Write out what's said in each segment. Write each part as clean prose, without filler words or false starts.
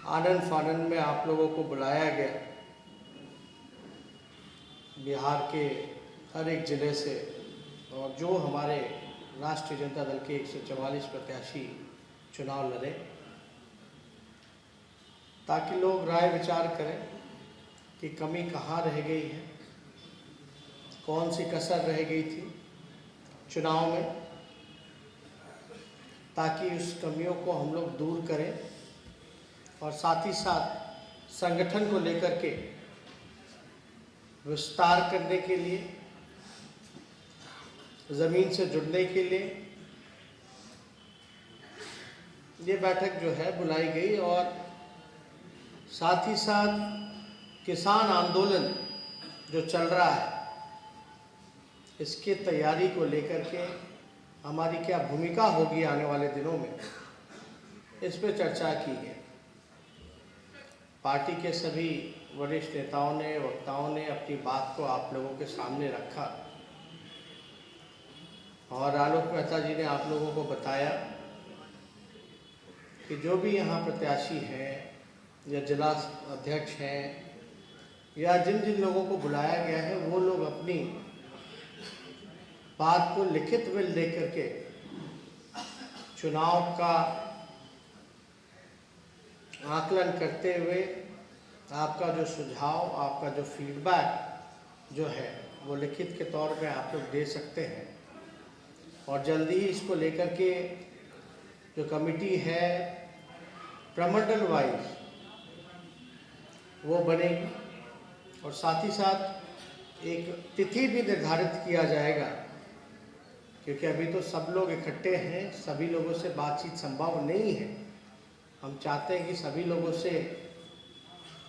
आनन फानन में आप लोगों को बुलाया गया बिहार के हर एक ज़िले से, और जो हमारे राष्ट्रीय जनता दल के 144 प्रत्याशी चुनाव लड़े, ताकि लोग राय विचार करें कि कमी कहाँ रह गई है, कौन सी कसर रह गई थी चुनाव में, ताकि उस कमियों को हम लोग दूर करें और साथ ही साथ संगठन को लेकर के विस्तार करने के लिए, ज़मीन से जुड़ने के लिए ये बैठक जो है बुलाई गई। और साथ ही साथ किसान आंदोलन जो चल रहा है, इसकी तैयारी को लेकर के हमारी क्या भूमिका होगी आने वाले दिनों में, इस पर चर्चा की है। पार्टी के सभी वरिष्ठ नेताओं ने, वक्ताओं ने अपनी बात को आप लोगों के सामने रखा और आलोक मेहता जी ने आप लोगों को बताया कि जो भी यहाँ प्रत्याशी हैं या जिला अध्यक्ष हैं या जिन जिन लोगों को बुलाया गया है, वो लोग अपनी बात को लिखित में लेकर के चुनाव का आकलन करते हुए आपका जो सुझाव, आपका जो फीडबैक जो है, वो लिखित के तौर पे आप लोग दे सकते हैं। और जल्दी ही इसको लेकर के जो कमेटी है प्रमंडल वाइज वो बनेगी, और साथ ही साथ एक तिथि भी निर्धारित किया जाएगा, क्योंकि अभी तो सब लोग इकट्ठे हैं, सभी लोगों से बातचीत संभव नहीं है। हम चाहते हैं कि सभी लोगों से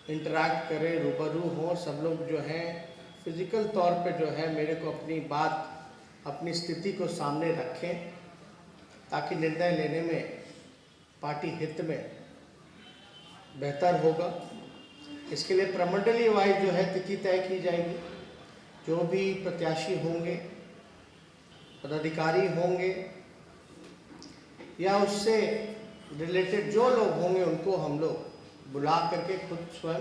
इंटरैक्ट करें, रूबरू हों, सब लोग जो हैं फिज़िकल तौर पे जो है मेरे को अपनी बात, अपनी स्थिति को सामने रखें, ताकि निर्णय लेने में पार्टी हित में बेहतर होगा। इसके लिए प्रमंडलीय वाइज जो है तिथि तय की जाएगी। जो भी प्रत्याशी होंगे, पदाधिकारी होंगे या उससे रिलेटेड जो लोग होंगे, उनको हम लोग बुला करके खुद स्वयं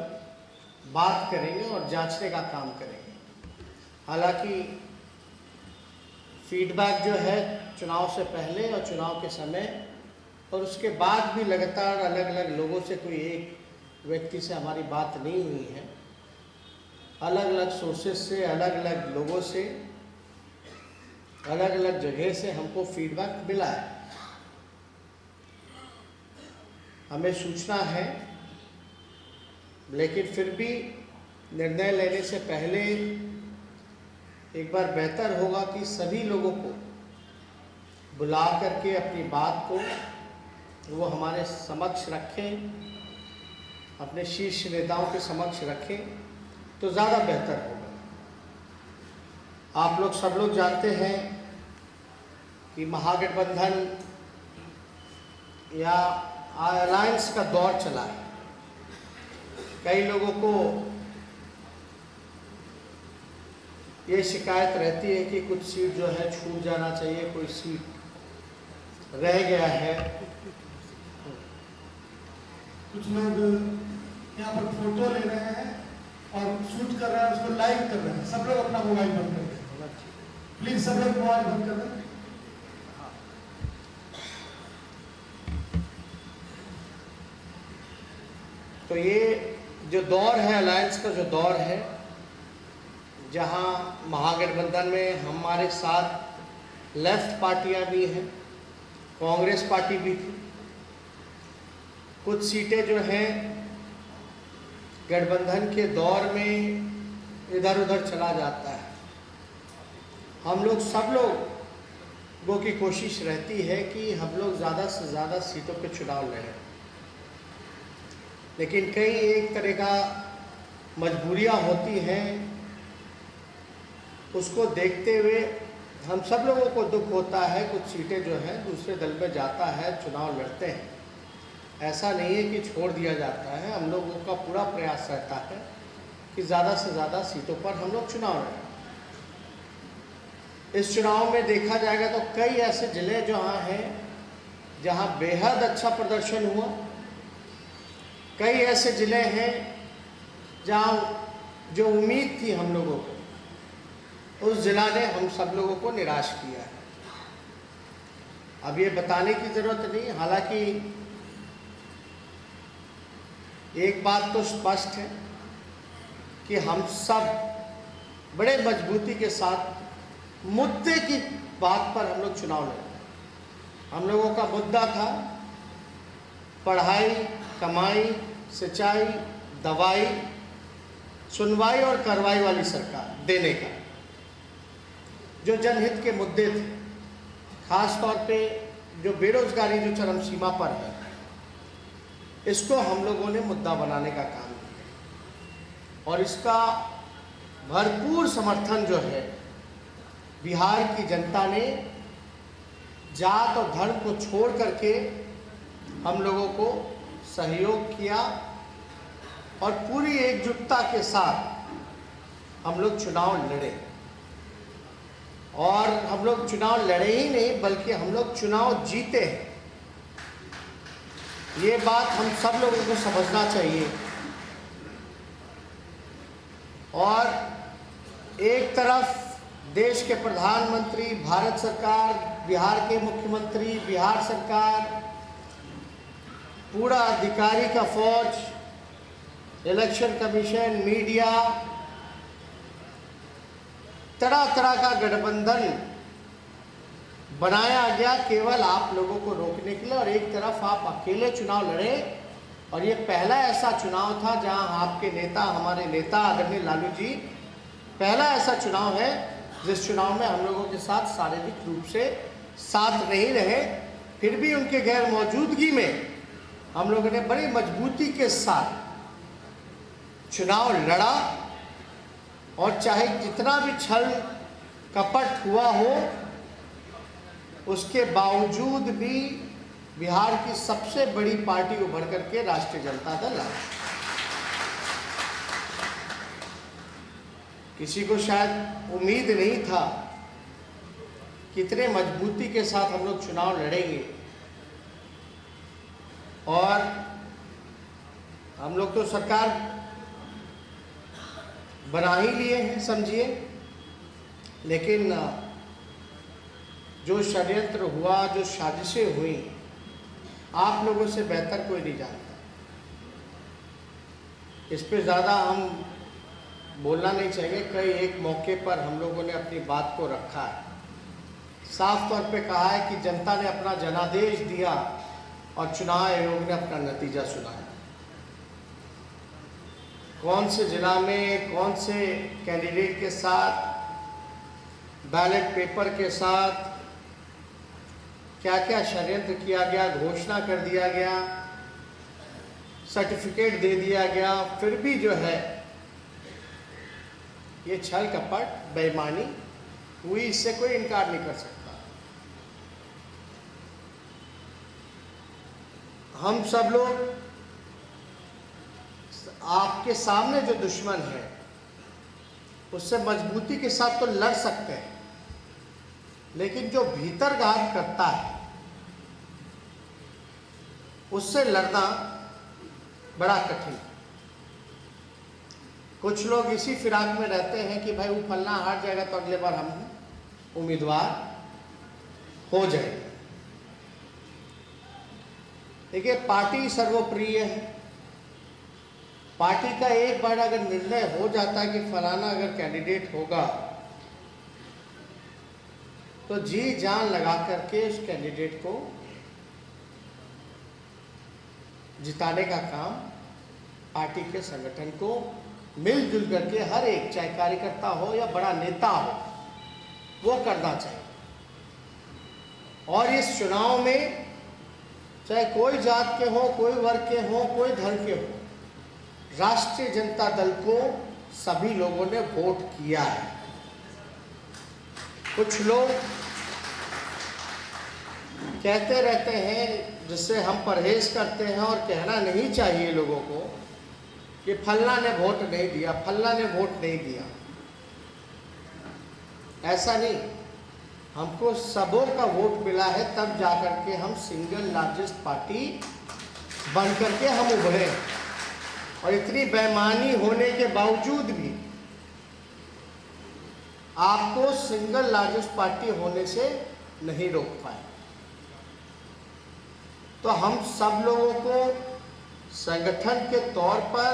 बात करेंगे और जांचने का काम करेंगे। हालांकि फीडबैक जो है चुनाव से पहले और चुनाव के समय और उसके बाद भी लगातार अलग अलग लोगों से, कोई एक व्यक्ति से हमारी बात नहीं हुई है, अलग अलग सोर्सेस से, अलग अलग लोगों से, अलग अलग जगह से हमको फीडबैक मिला है। हमें सूचना है, लेकिन फिर भी निर्णय लेने से पहले एक बार बेहतर होगा कि सभी लोगों को बुला करके अपनी बात को वो हमारे समक्ष रखें, अपने शीर्ष नेताओं के समक्ष रखें, तो ज़्यादा बेहतर होगा। आप लोग सब लोग जानते हैं कि महागठबंधन या अलायंस का दौर चला है। कई लोगों को ये शिकायत रहती है कि कुछ सीट जो है छूट जाना चाहिए, कोई सीट रह गया है। कुछ लोग यहाँ पर फोटो ले रहे हैं और शूट कर रहे हैं, उसको लाइव कर रहे हैं। सब लोग अपना मोबाइल बंद कर दें, प्लीज सब लोग मोबाइल बंद कर दें। तो ये जो दौर है, अलायंस का जो दौर है, जहाँ महागठबंधन में हमारे साथ लेफ्ट पार्टियां भी हैं, कांग्रेस पार्टी भी थी, कुछ सीटें जो हैं गठबंधन के दौर में इधर उधर चला जाता है। हम लोग सब लोगों की कोशिश रहती है कि हम लोग ज़्यादा से ज़्यादा सीटों पे चुनाव लड़ें, लेकिन कई एक तरह का मजबूरियां होती हैं। उसको देखते हुए हम सब लोगों को दुख होता है, कुछ सीटें जो है दूसरे दल में जाता है, चुनाव लड़ते हैं। ऐसा नहीं है कि छोड़ दिया जाता है, हम लोगों का पूरा प्रयास रहता है कि ज़्यादा से ज़्यादा सीटों पर हम लोग चुनाव लड़ें। इस चुनाव में देखा जाएगा तो कई ऐसे ज़िले जहाँ हैं जहाँ बेहद अच्छा प्रदर्शन हुआ, कई ऐसे ज़िले हैं जहाँ जो उम्मीद थी हम लोगों को, उस ज़िला ने हम सब लोगों को निराश किया है। अब ये बताने की ज़रूरत नहीं, हालांकि एक बात तो स्पष्ट है कि हम सब बड़े मजबूती के साथ मुद्दे की बात पर हम लोग चुनाव लड़े। हम लोगों का मुद्दा था पढ़ाई, कमाई, सिंचाई, दवाई, सुनवाई और कार्रवाई वाली सरकार देने का, जो जनहित के मुद्दे थे। खास तौर पे जो बेरोजगारी जो चरम सीमा पर है, इसको हम लोगों ने मुद्दा बनाने का काम किया और इसका भरपूर समर्थन जो है बिहार की जनता ने जात और धर्म को छोड़ करके हम लोगों को सहयोग किया और पूरी एकजुटता के साथ हम लोग चुनाव लड़े। और हम लोग चुनाव लड़े ही नहीं बल्कि हम लोग चुनाव जीते हैं। ये बात हम सब लोगों को समझना चाहिए। और एक तरफ देश के प्रधानमंत्री, भारत सरकार, बिहार के मुख्यमंत्री, बिहार सरकार, पूरा अधिकारी का फौज, इलेक्शन कमीशन, मीडिया, तरह तरह का गठबंधन बनाया गया केवल आप लोगों को रोकने के लिए। और एक तरफ आप अकेले चुनाव लड़े और ये पहला ऐसा चुनाव था जहां आपके नेता, हमारे नेता आदरणीय लालू जी, पहला ऐसा चुनाव है जिस चुनाव में हम लोगों के साथ शारीरिक रूप से साथ नहीं रहे, फिर भी उनके गैर मौजूदगी में हम लोगों ने बड़ी मजबूती के साथ चुनाव लड़ा। और चाहे जितना भी छल कपट हुआ हो, उसके बावजूद भी बिहार की सबसे बड़ी पार्टी उभर करके राष्ट्रीय जनता दल आई। किसी को शायद उम्मीद नहीं था कि इतने मजबूती के साथ हम लोग चुनाव लड़ेंगे। और हम लोग तो सरकार बना ही लिए हैं समझिए, लेकिन जो षड्यंत्र हुआ, जो साजिशें हुई, आप लोगों से बेहतर कोई नहीं जानता। इस पे ज़्यादा हम बोलना नहीं चाहिए। कई एक मौके पर हम लोगों ने अपनी बात को रखा है, साफ तौर पे कहा है कि जनता ने अपना जनादेश दिया और चुनाव आयोग ने अपना नतीजा सुनाया। कौन से जिला में कौन से कैंडिडेट के साथ, बैलेट पेपर के साथ क्या क्या षड्यंत्र किया गया, घोषणा कर दिया गया, सर्टिफिकेट दे दिया गया, फिर भी जो है ये छल कपट बेईमानी हुई, इससे कोई इनकार नहीं कर सकता। हम सब लोग आपके सामने जो दुश्मन है उससे मजबूती के साथ तो लड़ सकते हैं, लेकिन जो भीतर घात करता है उससे लड़ना बड़ा कठिन। कुछ लोग इसी फिराक में रहते हैं कि भाई वो फलना हार जाएगा तो अगले बार हम उम्मीदवार हो जाएंगे। देखिए, पार्टी सर्वप्रिय है। पार्टी का एक बार अगर निर्णय हो जाता है कि फलाना अगर कैंडिडेट होगा तो जी जान लगा करके उस कैंडिडेट को जिताने का काम पार्टी के संगठन को मिलजुल करके हर एक, चाहे कार्यकर्ता हो या बड़ा नेता हो, वो करना चाहिए। और इस चुनाव में चाहे कोई जात के हो, कोई वर्ग के हो, कोई धर्म के हो, राष्ट्रीय जनता दल को सभी लोगों ने वोट किया है। कुछ लोग कहते रहते हैं, जिससे हम परहेज करते हैं और कहना नहीं चाहिए लोगों को, कि फलना ने वोट नहीं दिया, फलना ने वोट नहीं दिया। ऐसा नहीं, हमको सबों का वोट मिला है, तब जाकर के हम सिंगल लार्जेस्ट पार्टी बन करके हम उभरे। और इतनी बेईमानी होने के बावजूद भी आपको सिंगल लार्जेस्ट पार्टी होने से नहीं रोक पाए। तो हम सब लोगों को संगठन के तौर पर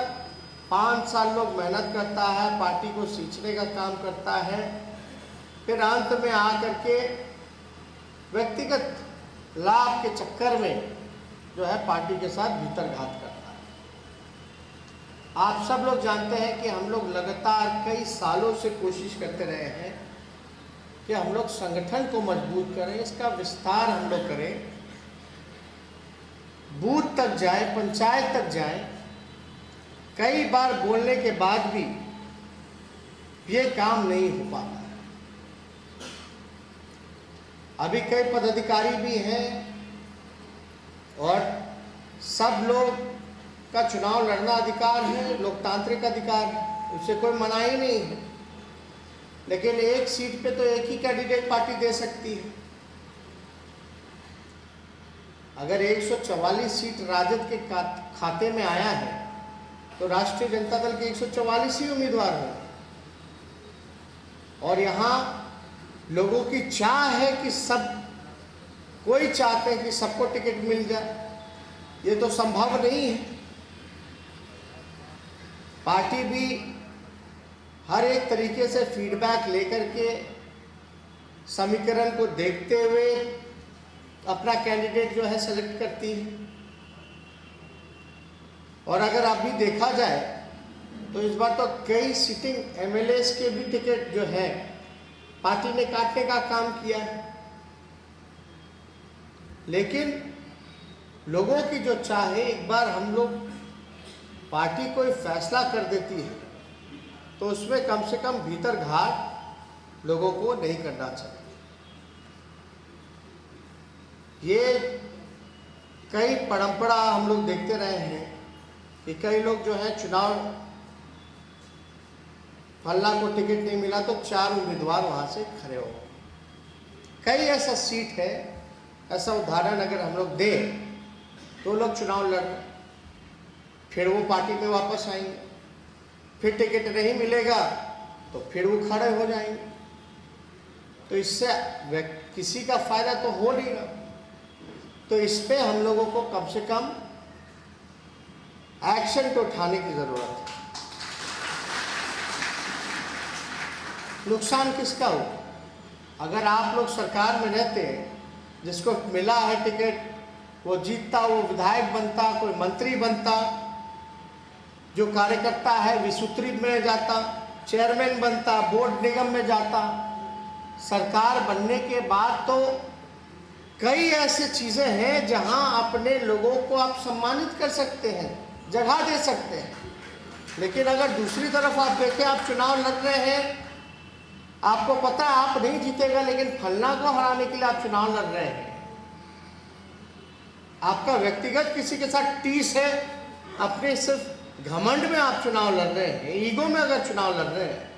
5 साल लोग मेहनत करता है, पार्टी को सींचने का काम करता है, फिर अंत में आकर के व्यक्तिगत लाभ के चक्कर में जो है पार्टी के साथ भीतरघात करता है। आप सब लोग जानते हैं कि हम लोग लगातार कई सालों से कोशिश करते रहे हैं कि हम लोग संगठन को मजबूत करें, इसका विस्तार हम लोग करें, बूथ तक जाए, पंचायत तक जाए। कई बार बोलने के बाद भी ये काम नहीं हो पाता। अभी कई पदाधिकारी भी हैं और सब लोग का चुनाव लड़ना अधिकार है, लोकतांत्रिक अधिकार है, उससे कोई मनाही नहीं है। लेकिन एक सीट पे तो एक ही कैंडिडेट पार्टी दे सकती है। अगर 144 सीट राजद के खाते में आया है तो राष्ट्रीय जनता दल के 144 ही उम्मीदवार हैं और यहाँ लोगों की चाह है कि सब कोई चाहते हैं कि सबको टिकट मिल जाए। ये तो संभव नहीं है। पार्टी भी हर एक तरीके से फीडबैक लेकर के समीकरण को देखते हुए अपना कैंडिडेट जो है सेलेक्ट करती है। और अगर अभी देखा जाए तो इस बार तो कई सिटिंग एमएलएस के भी टिकट जो है पार्टी ने काटने का काम किया है। लेकिन लोगों की जो चाह है, एक बार हम लोग पार्टी कोई फैसला कर देती है तो उसमें कम से कम भीतर घाट लोगों को नहीं करना चाहिए। ये कई परंपरा हम लोग देखते रहे हैं कि कई लोग जो है चुनाव फल्ला को टिकट नहीं मिला तो 4 उम्मीदवार वहां से खड़े हो। कई ऐसा सीट है, ऐसा उदाहरण अगर हम लोग दें तो लोग चुनाव लड़ रहे, फिर वो पार्टी में वापस आएंगे, फिर टिकट नहीं मिलेगा तो फिर वो खड़े हो जाएंगे। तो इससे किसी का फायदा तो हो नहीं रहा। तो इस पे हम लोगों को कम से कम एक्शन तो उठाने की जरूरत है। नुकसान किसका हो? अगर आप लोग सरकार में रहते, जिसको मिला है टिकट वो जीतता, वो विधायक बनता, कोई मंत्री बनता, जो कार्यकर्ता है विसूत्री में जाता, चेयरमैन बनता, बोर्ड निगम में जाता। सरकार बनने के बाद तो कई ऐसे चीज़ें हैं जहां अपने लोगों को आप सम्मानित कर सकते हैं, जगह दे सकते हैं। लेकिन अगर दूसरी तरफ आप देखें, आप चुनाव लड़ रहे हैं, आपको पता है आप नहीं जीतेगा, लेकिन फलना को हराने के लिए आप चुनाव लड़ रहे हैं। आपका व्यक्तिगत किसी के साथ टीस है, अपने सिर्फ घमंड में आप चुनाव लड़ रहे हैं, ईगो में अगर चुनाव लड़ रहे हैं।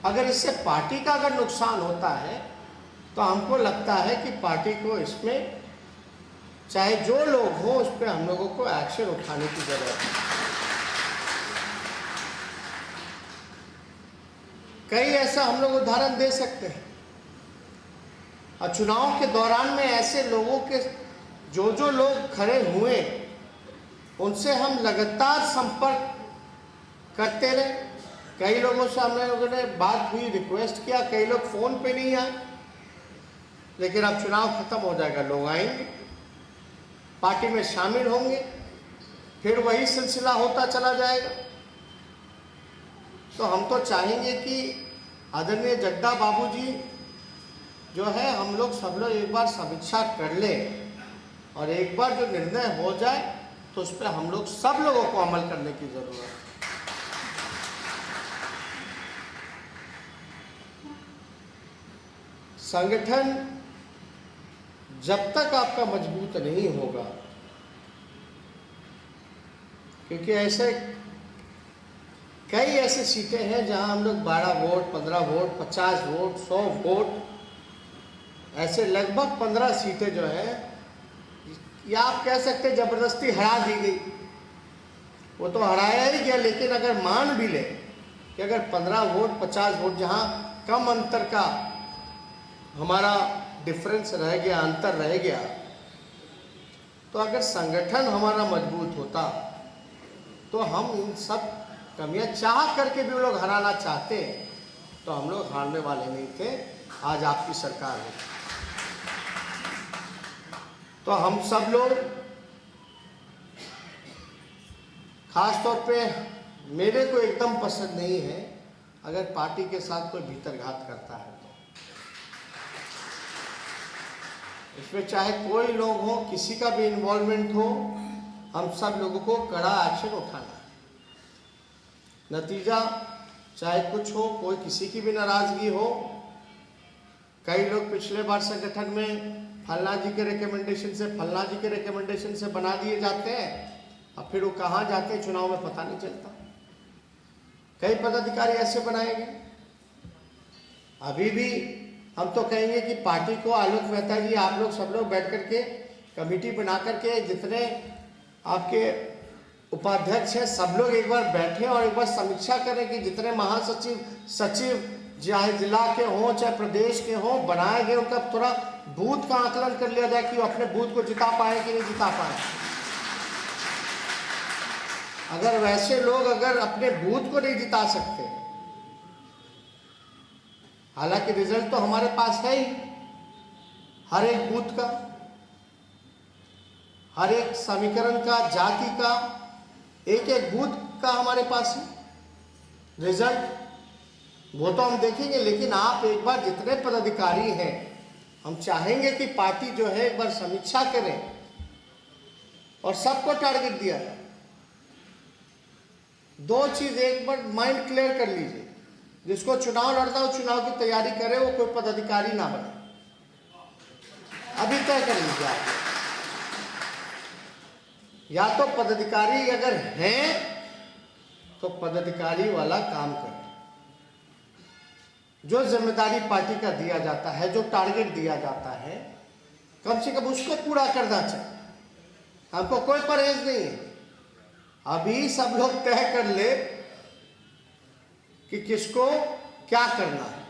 अगर इससे पार्टी का अगर नुकसान होता है तो हमको लगता है कि पार्टी को इसमें चाहे जो लोग हो उस पर हम लोगों को एक्शन उठाने की जरूरत है। कई ऐसा हम लोग उदाहरण दे सकते हैं और चुनाव के दौरान में ऐसे लोगों के जो लोग खड़े हुए उनसे हम लगातार संपर्क करते रहे। कई लोगों से हम लोगों ने बात हुई, रिक्वेस्ट किया, कई लोग फ़ोन पे नहीं आए। लेकिन अब चुनाव खत्म हो जाएगा, लोग आएंगे, पार्टी में शामिल होंगे, फिर वही सिलसिला होता चला जाएगा। तो हम तो चाहेंगे कि आदरणीय जगदा बाबूजी जो है, हम लोग सब लोग एक बार समीक्षा कर लें और एक बार जो निर्णय हो जाए तो उस पर हम लोग सब लोगों को अमल करने की जरूरत है। संगठन जब तक आपका मजबूत नहीं होगा, क्योंकि ऐसे कई ऐसे सीटें हैं जहां हम लोग 12 वोट, 15 वोट, 50 वोट, 100 वोट, ऐसे लगभग 15 सीटें जो है, या आप कह सकते जबरदस्ती हरा दी गई। वो तो हराया ही गया, लेकिन अगर मान भी ले कि अगर 15 वोट 50 वोट जहाँ कम अंतर का हमारा डिफरेंस रह गया, अंतर रह गया, तो अगर संगठन हमारा मजबूत होता तो हम इन सब कमियां चाह करके भी वो लोग हराना चाहते तो हम लोग हारने वाले नहीं थे। आज आपकी सरकार है, तो हम सब लोग, खास तौर पे मेरे को एकदम पसंद नहीं है अगर पार्टी के साथ कोई भीतरघात करता है तो इसमें चाहे कोई लोग हो, किसी का भी इन्वॉल्वमेंट हो, हम सब लोगों को कड़ा एक्शन उठाना है। नतीजा चाहे कुछ हो, कोई किसी की भी नाराजगी हो। कई लोग पिछले बार संगठन में फलना जी के रिकमेंडेशन से, फलना जी के रिकमेंडेशन से बना दिए जाते हैं, अब फिर वो कहाँ जाते हैं चुनाव में पता नहीं चलता। कई पदाधिकारी ऐसे बनाए गए। अभी भी हम तो कहेंगे कि पार्टी को, आलोक मेहता जी, आप लोग सब लोग बैठ करके कमेटी बना करके, जितने आपके उपाध्यक्ष हैं सब लोग एक बार बैठे और एक बार समीक्षा करें कि जितने महासचिव, सचिव चाहे जिला के हों चाहे प्रदेश के हों बनाए गए, उनका थोड़ा बूथ का आकलन कर लिया जाए कि वो अपने बूथ को जिता पाए कि नहीं जिता पाए। अगर वैसे लोग अगर अपने बूथ को नहीं जिता सकते, हालांकि रिजल्ट तो हमारे पास है ही, हर एक बूथ का, हर एक समीकरण का, जाति का, एक एक बूथ का हमारे पास है रिजल्ट, वो तो हम देखेंगे। लेकिन आप एक बार, जितने पदाधिकारी हैं, हम चाहेंगे कि पार्टी जो है एक बार समीक्षा करें और सबको टारगेट दिया जाए। दो चीज एक बार माइंड क्लियर कर लीजिए, जिसको चुनाव लड़ता हो चुनाव की तैयारी करे, वो कोई पदाधिकारी ना बने, अभी तय कर लीजिए आप। या तो पदाधिकारी अगर हैं तो पदाधिकारी वाला काम करें, जो जिम्मेदारी पार्टी का दिया जाता है, जो टारगेट दिया जाता है, कम से कम उसको पूरा करना चाहिए। हमको कोई परहेज नहीं है। अभी सब लोग तय कर ले कि किसको क्या करना है।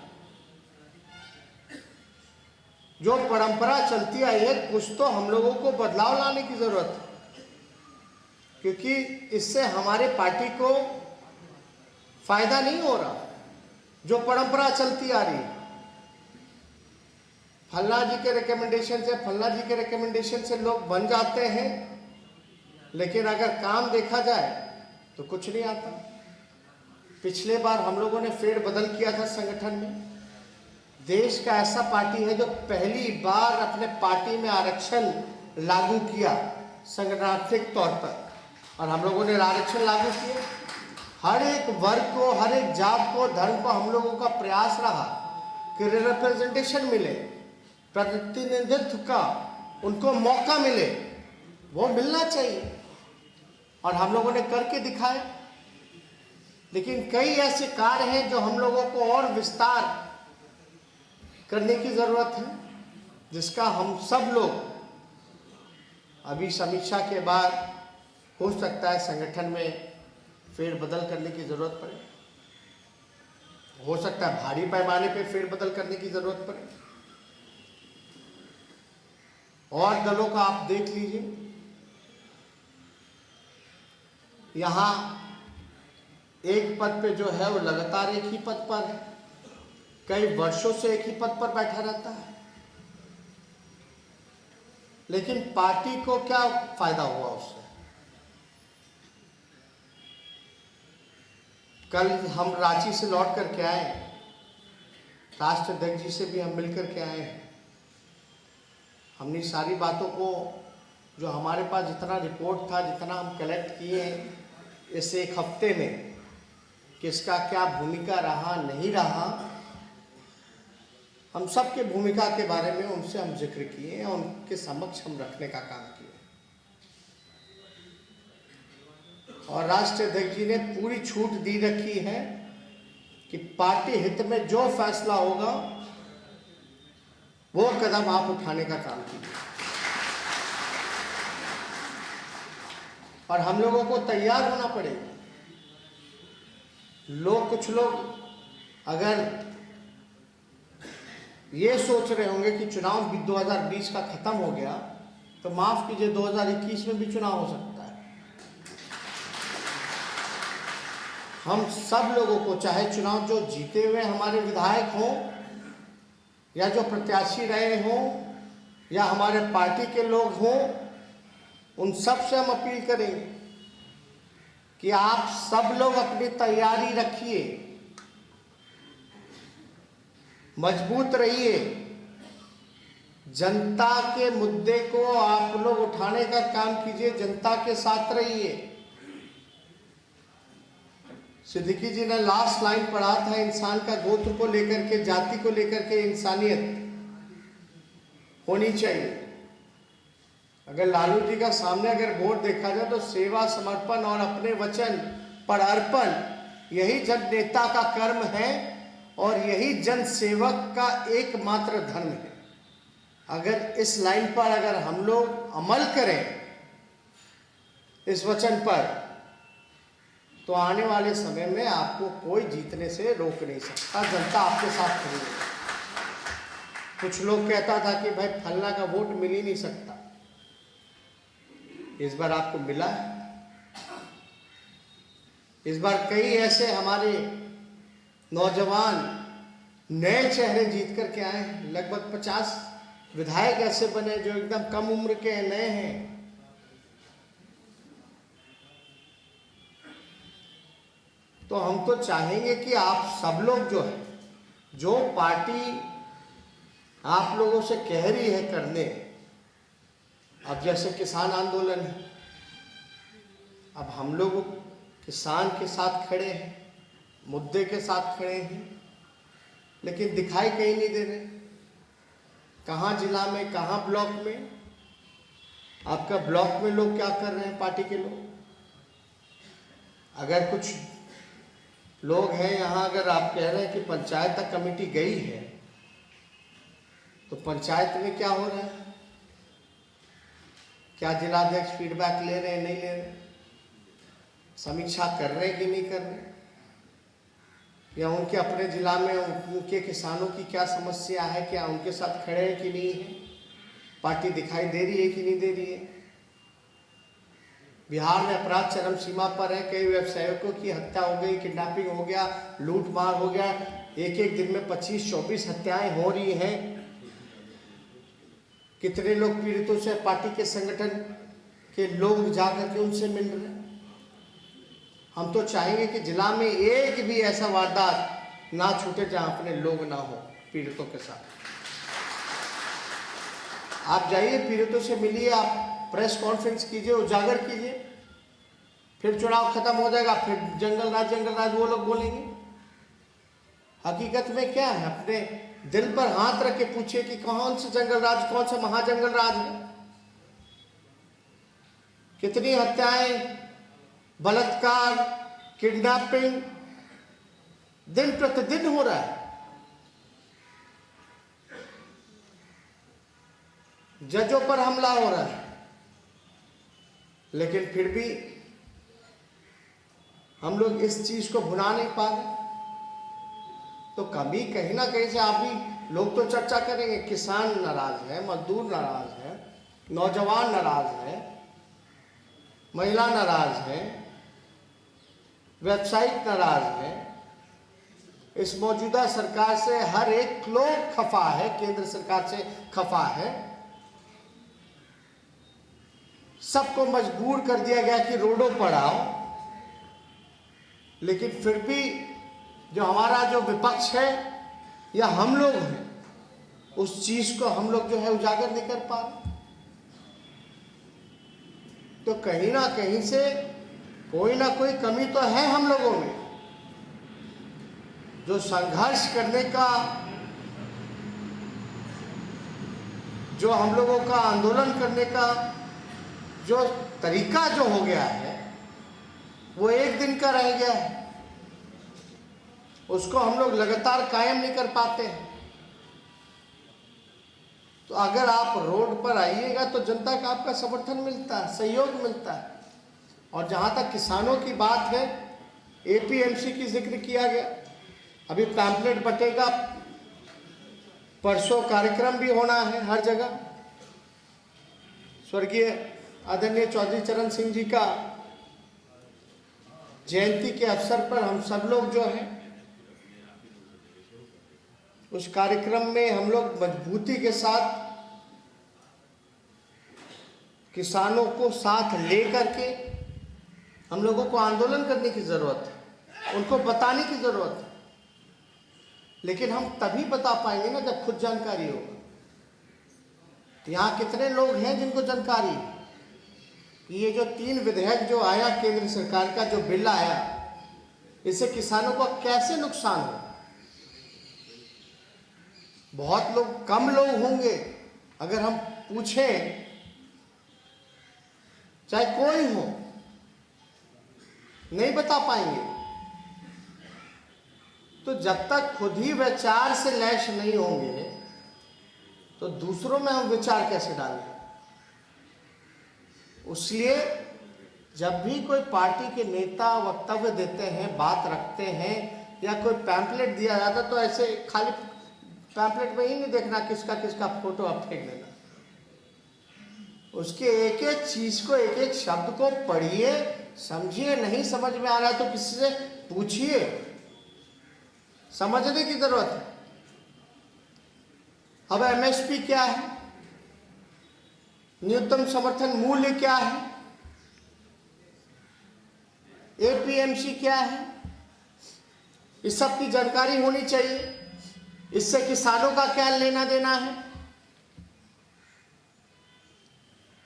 जो परंपरा चलती आई है, कुछ तो हम लोगों को बदलाव लाने की जरूरत है, क्योंकि इससे हमारे पार्टी को फायदा नहीं हो रहा। जो परंपरा चलती आ रही है, फल्ला जी के रिकमेंडेशन से, फल्ला जी के रिकमेंडेशन से लोग बन जाते हैं, लेकिन अगर काम देखा जाए तो कुछ नहीं आता। पिछले बार हम लोगों ने फेर बदल किया था संगठन में। देश का ऐसा पार्टी है जो पहली बार अपने पार्टी में आरक्षण लागू किया संगठनात्मक तौर पर, और हम लोगों ने आरक्षण लागू किया। हर एक वर्ग को, हर एक जात को, धर्म को हम लोगों का प्रयास रहा कि रिप्रेजेंटेशन मिले, प्रतिनिधित्व का उनको मौका मिले, वो मिलना चाहिए, और हम लोगों ने करके दिखाया। लेकिन कई ऐसे कार्य हैं जो हम लोगों को और विस्तार करने की जरूरत है, जिसका हम सब लोग अभी समीक्षा के बाद हो सकता है संगठन में फेर बदल करने की जरूरत पड़े, हो सकता है भारी पैमाने पे फेर बदल करने की जरूरत पड़े। और दलों का आप देख लीजिए, यहाँ एक पद पे जो है वो लगातार एक ही पद पर है, कई वर्षों से एक ही पद पर बैठा रहता है, लेकिन पार्टी को क्या फायदा हुआ उससे? कल हम रांची से लौट करके आए, राष्ट्राध्यक्ष जी से भी हम मिल करके आए हैं। हमने सारी बातों को, जो हमारे पास जितना रिपोर्ट था, जितना हम कलेक्ट किए हैं इस एक हफ्ते में, किसका क्या भूमिका रहा नहीं रहा, हम सबके भूमिका के बारे में उनसे हम जिक्र किए और उनके समक्ष हम रखने का काम किया। और राष्ट्रीय अध्यक्ष जी ने पूरी छूट दी रखी है कि पार्टी हित में जो फैसला होगा वो कदम आप उठाने का काम कीजिए। और हम लोगों को तैयार होना पड़ेगा। कुछ लोग अगर ये सोच रहे होंगे कि चुनाव भी 2020 का खत्म हो गया, तो माफ कीजिए 2021 में भी चुनाव हो सकता है। हम सब लोगों को, चाहे चुनाव जो जीते हुए हमारे विधायक हों या जो प्रत्याशी रहे हों या हमारे पार्टी के लोग हों, उन सब से हम अपील करेंगे कि आप सब लोग अपनी तैयारी रखिए, मजबूत रहिए, जनता के मुद्दे को आप लोग उठाने का काम कीजिए, जनता के साथ रहिए। सिद्दीकी जी ने लास्ट लाइन पढ़ा था, इंसान का गोत्र को लेकर के, जाति को लेकर के इंसानियत होनी चाहिए। अगर लालू जी का सामने अगर वोट देखा जाए तो सेवा, समर्पण और अपने वचन पर अर्पण यही जन नेता का कर्म है और यही जन सेवक का एकमात्र धर्म है। अगर इस लाइन पर अगर हम लोग अमल करें, इस वचन पर, तो आने वाले समय में आपको कोई जीतने से रोक नहीं सकता। जनता आपके साथ खड़ी है। कुछ लोग कहता था कि भाई फलना का वोट मिल ही नहीं सकता, इस बार आपको मिला है। इस बार कई ऐसे हमारे नौजवान नए चेहरे जीत करके आए हैं। लगभग 50 विधायक ऐसे बने जो एकदम कम उम्र के नए हैं। तो हम तो चाहेंगे कि आप सब लोग जो है, जो पार्टी आप लोगों से कह रही है करने, अब जैसे किसान आंदोलन है, अब हम लोग किसान के साथ खड़े हैं, मुद्दे के साथ खड़े हैं, लेकिन दिखाई कहीं नहीं दे रहे। कहाँ जिला में, कहाँ ब्लॉक में, आपका ब्लॉक में लोग क्या कर रहे हैं, पार्टी के लोग। अगर कुछ लोग हैं यहाँ, अगर आप कह रहे हैं कि पंचायत तक कमेटी गई है, तो पंचायत में क्या हो रहा है? क्या जिलाध्यक्ष फीडबैक ले रहे हैं, नहीं ले रहे? समीक्षा कर रहे हैं कि नहीं कर रहे? या उनके अपने जिला में उनके किसानों की क्या समस्या है, क्या उनके साथ खड़े हैं कि नहीं है? पार्टी दिखाई दे रही है कि नहीं दे रही है? बिहार में अपराध चरम सीमा पर है। कई व्यवसायियों की हत्या हो गई, किडनैपिंग हो गया, लूटमार हो गया। एक एक दिन में 25-24 हत्याएं हो रही हैं। कितने लोग पीड़ितों से पार्टी के संगठन के लोग जाकर के उनसे मिल रहे हैं। हम तो चाहेंगे कि जिला में एक भी ऐसा वारदात ना छूटे जहां अपने लोग ना हो पीड़ितों के साथ। आप जाइए, पीड़ितों से मिलिए, आप प्रेस कॉन्फ्रेंस कीजिए, उजागर कीजिए। फिर चुनाव खत्म हो जाएगा, फिर जंगल राज वो लोग बोलेंगे। हकीकत में क्या है? अपने दिल पर हाथ रख के पूछिए कि कौन सा जंगल राज, कौन सा महाजंगल राज है। कितनी हत्याएं, बलात्कार, किडनैपिंग दिन प्रतिदिन हो रहा है। जजों पर हमला हो रहा है, लेकिन फिर भी हम लोग इस चीज को भुना नहीं पा रहे। तो कभी कहीं ना कहीं से आप भी लोग तो चर्चा करेंगे। किसान नाराज है, मजदूर नाराज है, नौजवान नाराज है, महिला नाराज है, व्यवसायिक नाराज है। इस मौजूदा सरकार से हर एक लोग खफा है, केंद्र सरकार से खफा है। सबको मजबूर कर दिया गया कि रोडों पर आओ, लेकिन फिर भी जो हमारा जो विपक्ष है या हम लोग हैं, उस चीज को हम लोग जो है उजागर नहीं कर पा रहे। तो कहीं ना कहीं से कोई ना कोई कमी तो है हम लोगों में। जो संघर्ष करने का, जो हम लोगों का आंदोलन करने का जो तरीका जो हो गया है, वो एक दिन का रह गया है। उसको हम लोग लगातार कायम नहीं कर पाते हैं। तो अगर आप रोड पर आइएगा तो जनता का आपका समर्थन मिलता है, सहयोग मिलता है। और जहाँ तक किसानों की बात है, एपीएमसी की जिक्र किया गया, अभी पैम्पलेट बटेगा, परसों कार्यक्रम भी होना है हर जगह। स्वर्गीय आदरणीय चौधरी चरण सिंह जी का जयंती के अवसर पर हम सब लोग जो हैं उस कार्यक्रम में हम लोग मजबूती के साथ किसानों को साथ लेकर के हम लोगों को आंदोलन करने की ज़रूरत है, उनको बताने की ज़रूरत है। लेकिन हम तभी बता पाएंगे ना जब खुद जानकारी होगा। यहाँ कितने लोग हैं जिनको जानकारी है कि ये जो 3 विधेयक जो आया केंद्र सरकार का, जो बिल आया, इससे किसानों को कैसे नुकसान हो? बहुत लोग, कम लोग होंगे अगर हम पूछें, चाहे कोई हो, नहीं बता पाएंगे। तो जब तक खुद ही विचार से लैस नहीं होंगे तो दूसरों में हम विचार कैसे डालें? इसलिए जब भी कोई पार्टी के नेता वक्तव्य देते हैं, बात रखते हैं, या कोई पैम्पलेट दिया जाता, तो ऐसे खाली पैम्पलेट में ही नहीं देखना किसका किसका फोटो आप फेंक देना। उसके एक एक चीज को, एक एक शब्द को पढ़िए, समझिए। नहीं समझ में आ रहा है तो किसी से पूछिए, समझने की जरूरत है। अब एमएसपी क्या है, न्यूनतम समर्थन मूल्य क्या है, एपीएमसी क्या है, इस सब की जानकारी होनी चाहिए। इससे किसानों का क्या लेना देना है?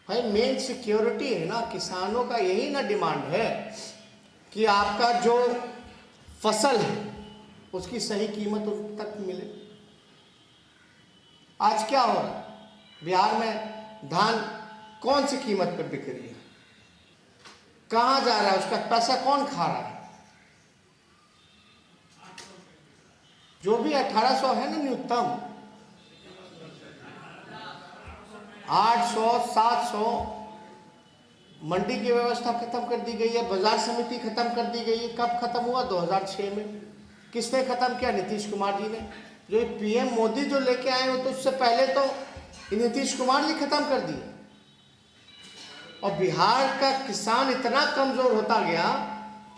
भाई मेन सिक्योरिटी है ना, किसानों का यही ना डिमांड है कि आपका जो फसल है उसकी सही कीमत उन तक मिले। आज क्या हो रहा है बिहार में? धान कौन सी कीमत पर बिक रही है, कहां जा रहा है, उसका पैसा कौन खा रहा है? जो भी 1800 है ना न्यूनतम, 800, 700, मंडी की व्यवस्था खत्म कर दी गई है, बाजार समिति खत्म कर दी गई है। कब खत्म हुआ? 2006 में। किसने खत्म किया? नीतीश कुमार जी ने। जो पीएम मोदी जो लेके आए हो, तो उससे पहले तो नीतीश कुमार जी खत्म कर दिए। और बिहार का किसान इतना कमजोर होता गया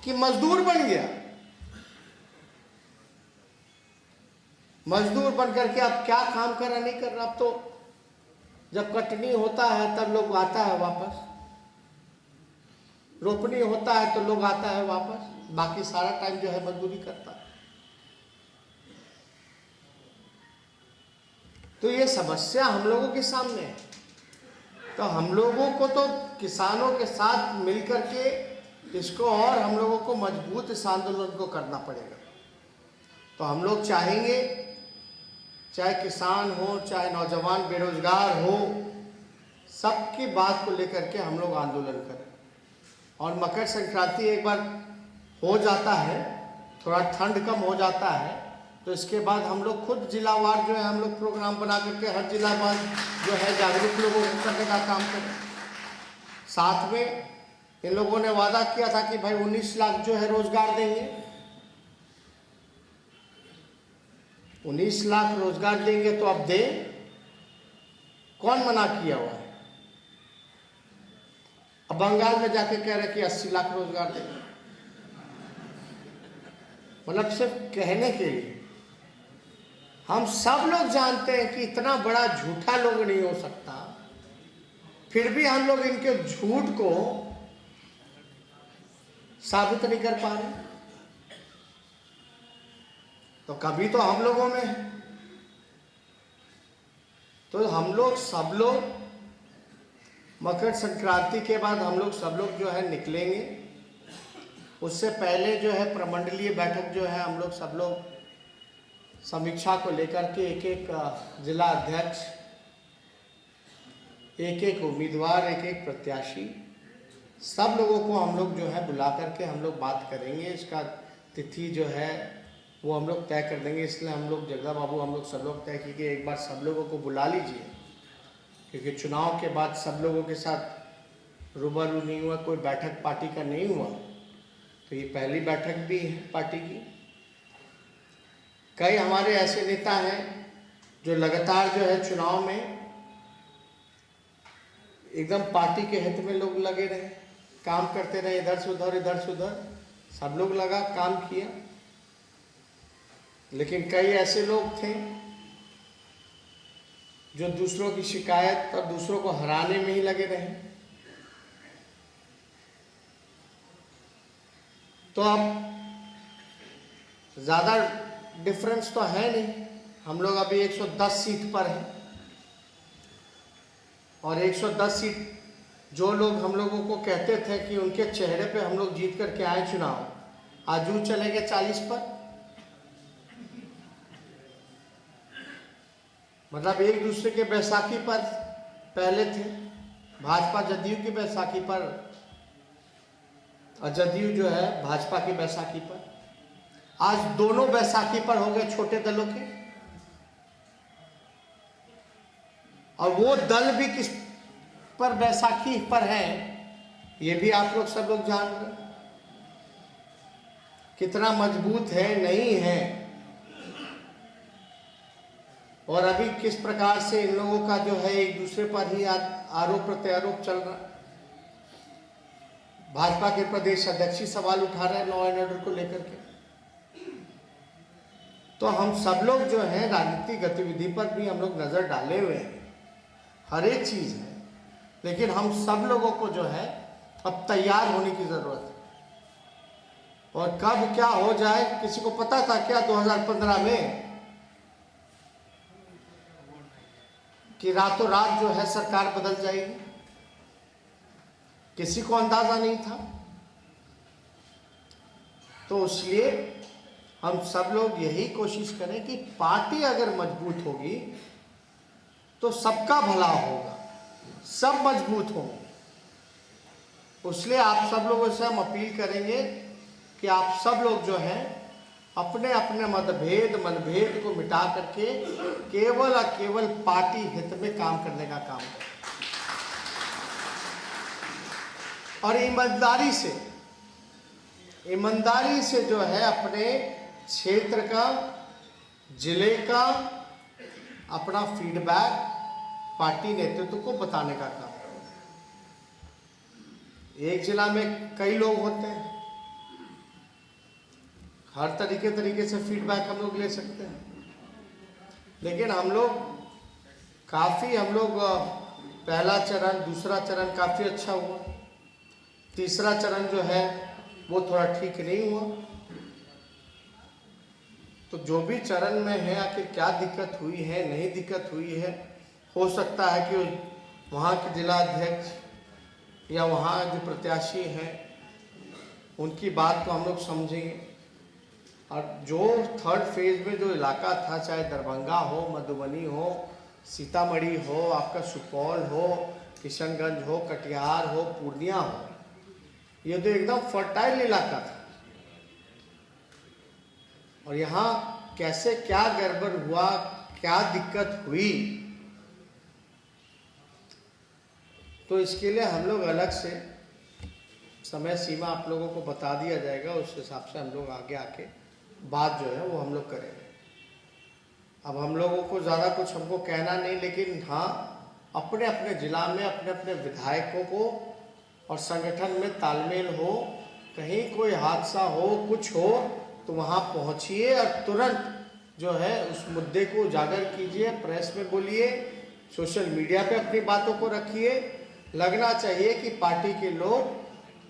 कि मजदूर बन गया। मजदूर बन करके अब क्या काम कर रहा, नहीं कर रहा। अब तो जब कटनी होता है तब लोग आता है वापस, रोपनी होता है तो लोग आता है वापस, बाकी सारा टाइम जो है मजदूरी करता है। तो ये समस्या हम लोगों के सामने है। तो हम लोगों को तो किसानों के साथ मिलकर के इसको और हम लोगों को मजबूत इस आंदोलन को करना पड़ेगा। तो हम लोग चाहेंगे, चाहे किसान हो, चाहे नौजवान बेरोजगार हो, सबकी बात को लेकर के हम लोग आंदोलन करें। और मकर संक्रांति एक बार हो जाता है, थोड़ा ठंड कम हो जाता है, तो इसके बाद हम लोग खुद जिलावार जो है हम लोग प्रोग्राम बना करके हर जिला वार जो है जागरूक लोगों को करने का काम करें। साथ में इन लोगों ने वादा किया था कि भाई 19 लाख जो है रोजगार देंगे, 19 लाख रोजगार देंगे। तो अब दे, कौन मना किया हुआ है? अब बंगाल में जाके कह रहे कि 80 लाख रोजगार देंगे। मतलब सिर्फ कहने के लिए। हम सब लोग जानते हैं कि इतना बड़ा झूठा लोग नहीं हो सकता, फिर भी हम लोग इनके झूठ को साबित नहीं कर पा रहे। तो कभी तो हम लोगों में है। तो हम लोग सब लोग मकर संक्रांति के बाद हम लोग सब लोग जो है निकलेंगे। उससे पहले जो है प्रमंडलीय बैठक जो है हम लोग सब लोग समीक्षा को लेकर के एक एक जिला अध्यक्ष, एक एक उम्मीदवार, एक एक प्रत्याशी, सब लोगों को हम लोग जो है बुला करके हम लोग बात करेंगे। इसका तिथि जो है वो हम लोग तय कर देंगे। इसलिए हम लोग जगदा बाबू हम लोग सब लोग तय किए एक बार सब लोगों को बुला लीजिए, क्योंकि चुनाव के बाद सब लोगों के साथ रूबरू नहीं हुआ, कोई बैठक पार्टी का नहीं हुआ, तो ये पहली बैठक भी है पार्टी की। कई हमारे ऐसे नेता हैं जो लगातार जो है चुनाव में एकदम पार्टी के हित में लोग लगे रहे, काम करते रहे, इधर से उधर सब लोग लगा काम किया। लेकिन कई ऐसे लोग थे जो दूसरों की शिकायत और दूसरों को हराने में ही लगे रहे। तो अब ज़्यादा डिफरेंस तो है नहीं, हम लोग अभी 110 सीट पर हैं और 110 सीट जो लोग हम लोगों को कहते थे कि उनके चेहरे पे हम लोग जीत करके आए चुनाव, आज वो चले गए 40 पर। मतलब एक दूसरे के बैसाखी पर पहले थे, भाजपा जदयू की बैसाखी पर और जदयू जो है भाजपा की बैसाखी पर, आज दोनों बैसाखी पर हो गए छोटे दलों के। और वो दल भी किस पर बैसाखी पर है ये भी आप लोग सब लोग जान रहे, कितना मजबूत है नहीं है, और अभी किस प्रकार से इन लोगों का जो है एक दूसरे पर ही आरोप प्रत्यारोप चल रहा। भाजपा के प्रदेश अध्यक्ष ही सवाल उठा रहे हैं लॉ एंड ऑर्डर को लेकर के। तो हम सब लोग जो है राजनीतिक गतिविधि पर भी हम लोग नजर डाले हुए हैं, हर एक चीज है, लेकिन हम सब लोगों को जो है अब तैयार होने की जरूरत है। और कब क्या हो जाए किसी को पता था क्या 2015 में कि रातों रात जो है सरकार बदल जाएगी? किसी को अंदाजा नहीं था। तो इसलिए हम सब लोग यही कोशिश करें कि पार्टी अगर मजबूत होगी तो सबका भला होगा, सब मजबूत होंगे। इसलिए आप सब लोगों से हम अपील करेंगे कि आप सब लोग जो हैं अपने अपने मनभेद को मिटा करके केवल और केवल पार्टी हित में काम करने का काम करें और ईमानदारी से जो है अपने क्षेत्र का, जिले का अपना फीडबैक पार्टी नेतृत्व को बताने का काम करें। एक जिला में कई लोग होते हैं, हर तरीके से फीडबैक हम लोग ले सकते हैं, लेकिन हम लोग पहला चरण दूसरा चरण काफ़ी अच्छा हुआ, तीसरा चरण जो है वो थोड़ा ठीक नहीं हुआ। तो जो भी चरण में है आखिर क्या दिक्कत हुई है नहीं दिक्कत हुई है, हो सकता है कि वहाँ के जिला अध्यक्ष या वहाँ जो प्रत्याशी हैं उनकी बात को हम लोग समझेंगे। और जो थर्ड फेज में जो इलाका था, चाहे दरभंगा हो, मधुबनी हो, सीतामढ़ी हो, आपका सुपौल हो, किशनगंज हो, कटिहार हो, पूर्णिया हो, ये तो एकदम फर्टाइल इलाका था। और यहाँ कैसे क्या गड़बड़ हुआ, क्या दिक्कत हुई, तो इसके लिए हम लोग अलग से समय सीमा आप लोगों को बता दिया जाएगा, उस हिसाब से हम लोग आगे आके बात जो है वो हम लोग करेंगे। अब हम लोगों को ज़्यादा कुछ हमको कहना नहीं, लेकिन हाँ अपने अपने जिला में अपने अपने विधायकों को और संगठन में तालमेल हो, कहीं कोई हादसा हो, कुछ हो तो वहाँ पहुँचिए और तुरंत जो है उस मुद्दे को उजागर कीजिए, प्रेस में बोलिए, सोशल मीडिया पे अपनी बातों को रखिए। लगना चाहिए कि पार्टी के लोग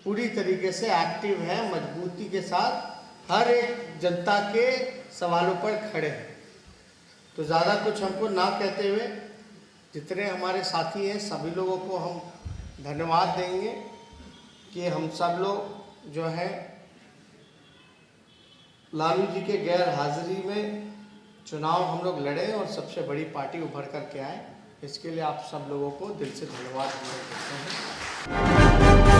पूरी तरीके से एक्टिव हैं, मजबूती के साथ हर एक जनता के सवालों पर खड़े हैं। तो ज़्यादा कुछ हमको ना कहते हुए जितने हमारे साथी हैं सभी लोगों को हम धन्यवाद देंगे कि हम सब लोग जो हैं लालू जी के गैर हाजिरी में चुनाव हम लोग लड़े और सबसे बड़ी पार्टी उभर कर के आए। इसके लिए आप सब लोगों को दिल से धन्यवाद देते हैं।